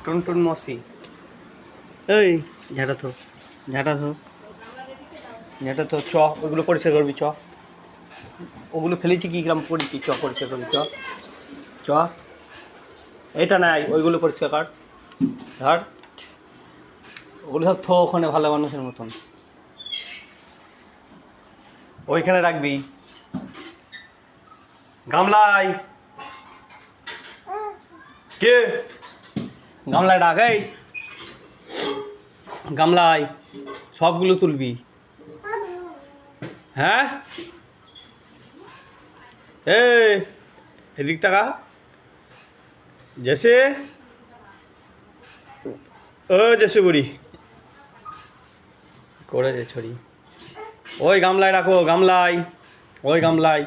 টুনটুন মসি এই ঝাঁটা তো ঝাঁটা তো ঝাঁটা তো চ ওইগুলো পরিষ্কার করবি চ ওগুলো ফেলেছি কি গ্রাম করেছি চ পরিষ্কার করবি চ চ এটা নাই ওইগুলো পরিষ্কার কর ধর ওগুলো সব থো ওখানে ভালো মানুষের মতন ওইখানে রাখবি গামলায় কে গামলায় ডাক এই গামলায় সবগুলো তুলবি হ্যাঁ এ এদিক টাকা জেসে ও জেসে বুড়ি করেছে ছড়ি ওই গামলায় রাখো গামলায় ওই গামলায়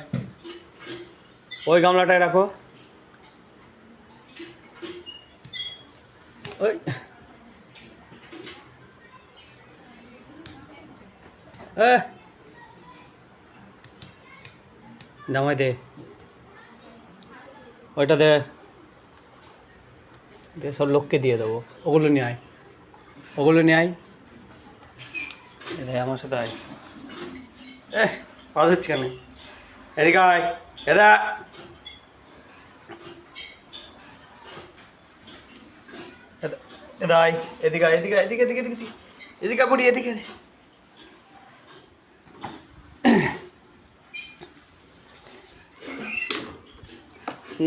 ওই গামলাটায় রাখো ওই জামাই দে ওইটা দে দে সব লোককে দিয়ে দেবো ওগুলো নিয়ে আয় ওগুলো নিয়ে আয় আমার সাথে আয় পাওয়া যাচ্ছে কেন এদিকে আয় এদা এদা আয় এদিকে আয় এদিকে এদিকে এদিকে এদিকে এদিকে পড়ি এদিকে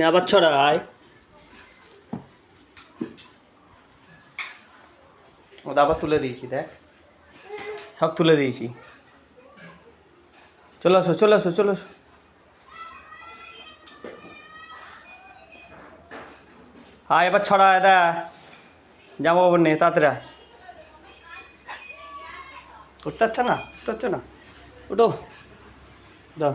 আবার ছড়া আয় ওটা আবার তুলে দিয়েছি দেখ সব তুলে দিয়েছি চলে আসো চলে আসো চলে আসো আয় এবার ছড়া দা যাবো আবার নেই তাড়াতাড়ি উঠতে পারছে না উঠতে পারছে না উঠো দাও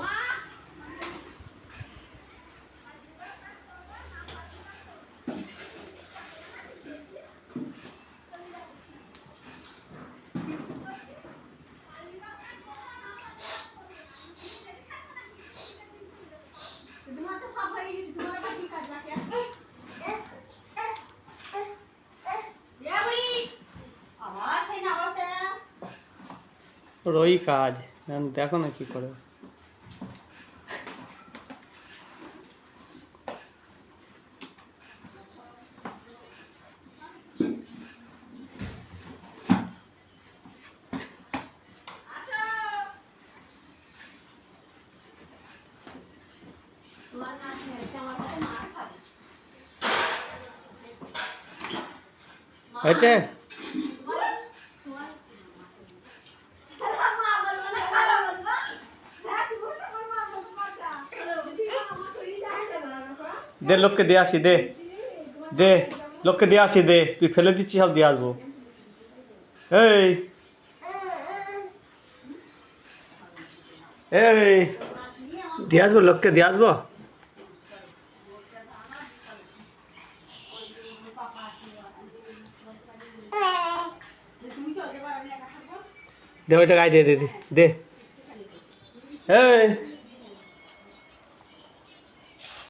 ওই কাজ দেখো না কি করে হয়েছে দে লোককে দিয়ে আসি দে দে লোককে দিয়ে আসি দে তুই ফেলে দিচ্ছি সব দিয়ে আসবো এই এই দিয়ে আসবো লোককে দিয়ে আসবো দে ওইটা গায়ে দে দে দে এই